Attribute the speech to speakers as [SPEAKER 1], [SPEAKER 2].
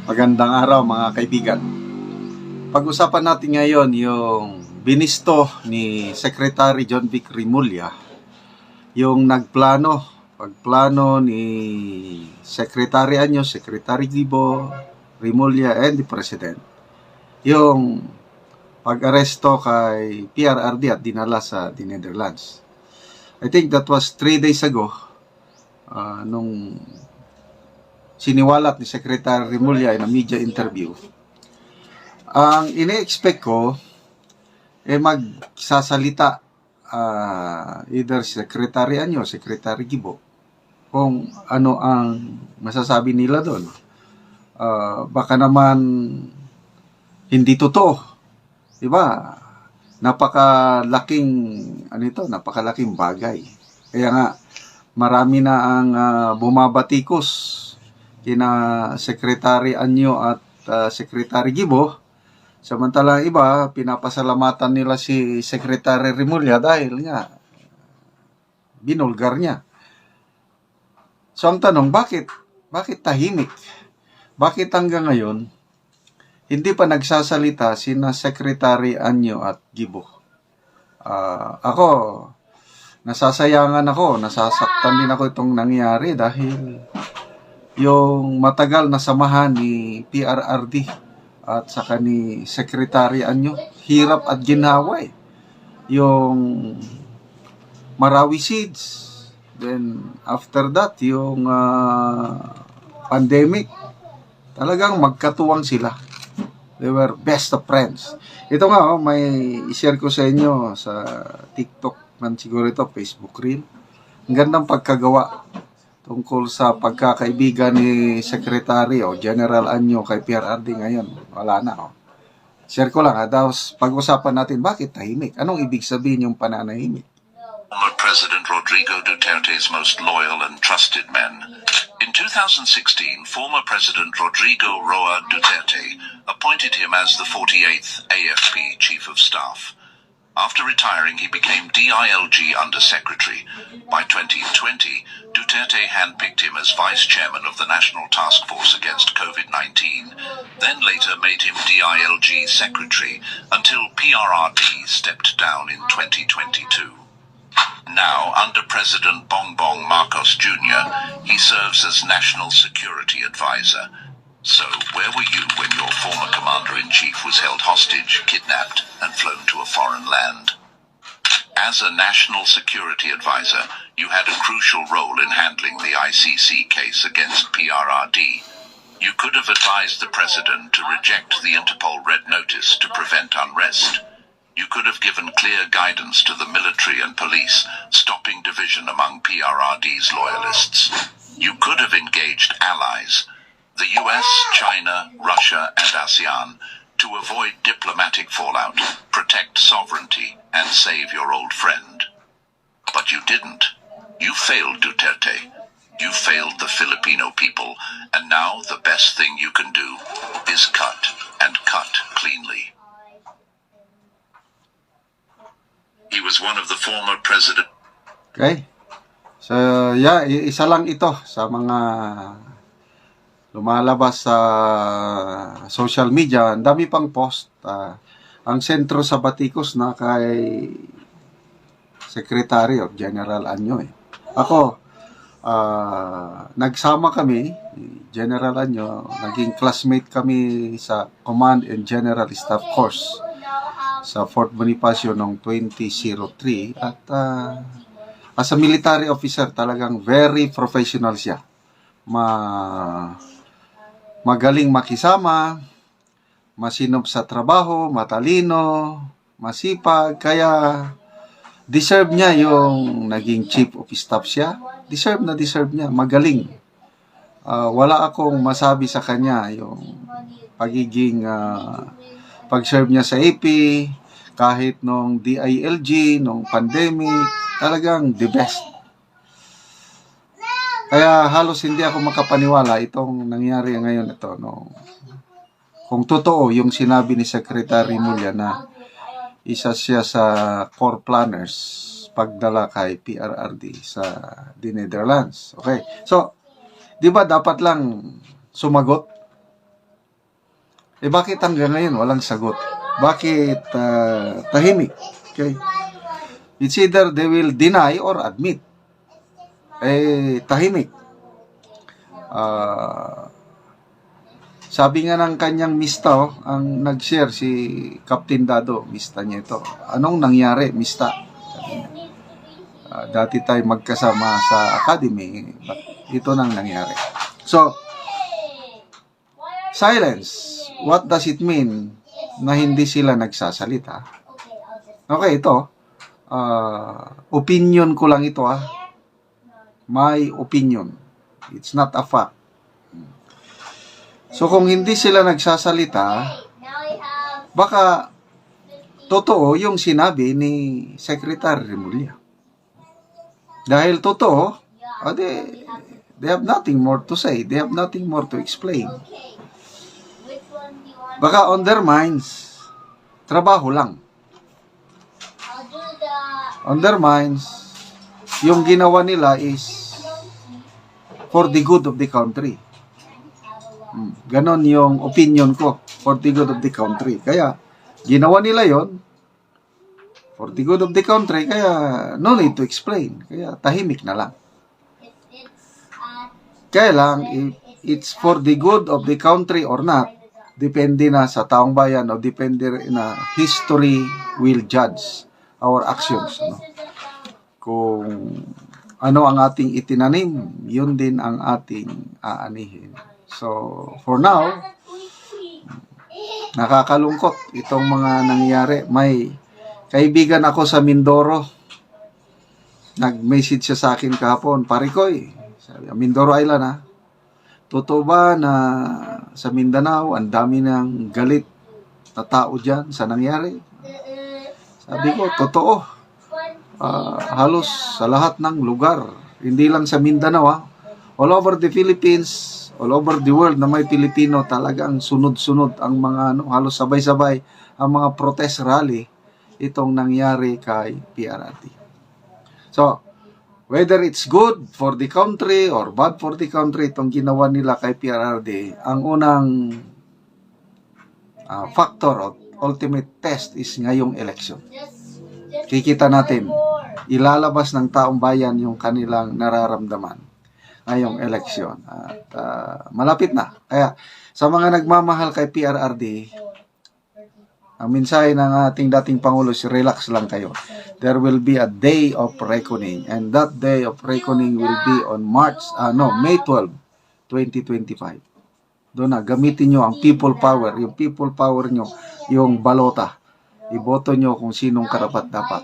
[SPEAKER 1] Magandang araw mga kaibigan. Pag-usapan natin ngayon yung binisto ni Secretary John Vic Remulla, yung pagplano ni Secretary Anyo, Secretary Gibo, Remulla and the President, yung pag-aresto kay PRRD at dinala sa the Netherlands. I think that was 3 days ago, nung siniwalat ni Secretary Remulla in a media interview. Ang ine-expect ko, magsasalita either Secretary Anyo, Secretary Gibo, kung ano ang masasabi nila doon. Baka naman hindi totoo. Diba? Napakalaking bagay. Kaya nga, marami na ang bumabatikos kina Secretary Anyo at Secretary Gibo. Samantalang iba, pinapasalamatan nila si Secretary Remulla dahil nga binulgar niya. So ang tanong, bakit tahimik? Bakit hanggang ngayon hindi pa nagsasalita sina Secretary Anyo at Gibo? Ako, nasasaktan din ako itong nangyari dahil yung matagal na samahan ni PRRD at saka ni Secretary Anyo, hirap at ginhawa eh. Yung Marawi Seeds, then after that, yung pandemic, talagang magkatuwang sila. They were best of friends. Ito nga, may i-share ko sa inyo sa TikTok, man siguro ito, Facebook Reel. Ang gandang pagkagawa tungkol sa pagkakaibigan ni Secretary o General Anyo kay PRRD ngayon. Wala na. Share ko lang. Tapos pag-usapan natin, bakit tahimik? Anong ibig sabihin yung pananahimik?
[SPEAKER 2] Former President Rodrigo Duterte's most loyal and trusted men. In 2016, former President Rodrigo Roa Duterte appointed him as the 48th AFP Chief of Staff. After retiring, he became DILG Undersecretary. By 2020, Duterte handpicked him as Vice Chairman of the National Task Force Against COVID-19, then later made him DILG Secretary until PRRD stepped down in 2022. Now, under President Bongbong Marcos Jr., he serves as National Security Advisor. So, where were you when your former Commander-in-Chief was held hostage, kidnapped, and flown to a foreign land? As a National Security Advisor, you had a crucial role in handling the ICC case against PRRD. You could have advised the President to reject the Interpol Red Notice to prevent unrest. You could have given clear guidance to the military and police, stopping division among PRRD's loyalists. You could have engaged allies, the US, China, Russia, and ASEAN, to avoid diplomatic fallout, protect sovereignty, and save your old friend. But you didn't. You failed Duterte. You failed the Filipino people, and now the best thing you can do is cut, and cut cleanly. He was one of the former president.
[SPEAKER 1] Okay. So, yeah, isa lang ito sa mga lumalabas sa social media. Ang dami pang post. Ang sentro sa batikos na kay Secretary of General Anyo eh. Ako, nagsama kami, General Anyo, naging classmate kami sa Command and General Staff Course sa Fort Bonifacio noong 2003 at as a military officer talagang very professional siya. Magaling makisama, masinop sa trabaho, matalino, masipag, kaya deserve niya yung naging chief of staff siya. Deserve niya, magaling. Wala akong masabi sa kanya yung pagiging pag-serve niya sa AP, kahit nung DILG, nung pandemic, talagang the best. Kaya halos hindi ako makapaniwala itong nangyari ngayon ito. No? Kung totoo yung sinabi ni Secretary Remulla na isa siya sa core planners pagdala kay PRRD sa the Netherlands. Okay. So, di ba dapat lang sumagot Bakit hanggang ngayon walang sagot? Bakit tahimik? Okay? It's either they will deny or admit. Tahimik. Sabi nga ng kanyang mista, ang nag-share si Captain Dado, mista niya ito. Anong nangyari, mista? Dati tayo magkasama sa academy, but ito nang nangyari. So, silence. What does it mean na hindi sila nagsasalita? Okay, ito. Opinion ko lang ito, My opinion. It's not a fact. So, kung hindi sila nagsasalita, baka totoo yung sinabi ni Secretary Remulla. Dahil totoo, they have nothing more to say. They have nothing more to explain. Baka on their minds, trabaho lang. On their minds, yung ginawa nila is for the good of the country. Ganon yung opinion ko, for the good of the country. Kaya, ginawa nila yon for the good of the country, kaya no need to explain. Kaya tahimik na lang. Kaya lang, if it's for the good of the country or not, depende na sa taong bayan o depende na history will judge our actions. No? Kung ano ang ating itinanim, yun din ang ating aanihin. So, for now, nakakalungkot itong mga nangyayari. May kaibigan ako sa Mindoro. Nag-message siya sa akin kahapon, Parikoy, sabi, Mindoro Island totoo ba na sa Mindanao, ang dami ng galit na tao dyan sa nangyari? Sabi ko, totoo. Halos sa lahat ng lugar, hindi lang sa Mindanao, all over the Philippines, all over the world na may Pilipino, talagang sunod-sunod ang mga, halos sabay-sabay ang mga protest rally itong nangyari kay PRRD. So, whether it's good for the country or bad for the country, itong ginawa nila kay PRRD, ang unang factor of ultimate test is ngayong election. Kikita natin, ilalabas ng taong bayan yung kanilang nararamdaman ngayong eleksyon. At malapit na. Kaya sa mga nagmamahal kay PRRD, ang mensahe ng ating dating Pangulo is relax lang kayo. There will be a day of reckoning, and that day of reckoning will be on May 12, 2025. Doon na, gamitin nyo ang people power. Yung people power nyo, yung balota. Iboto nyo kung sinong karapat dapat.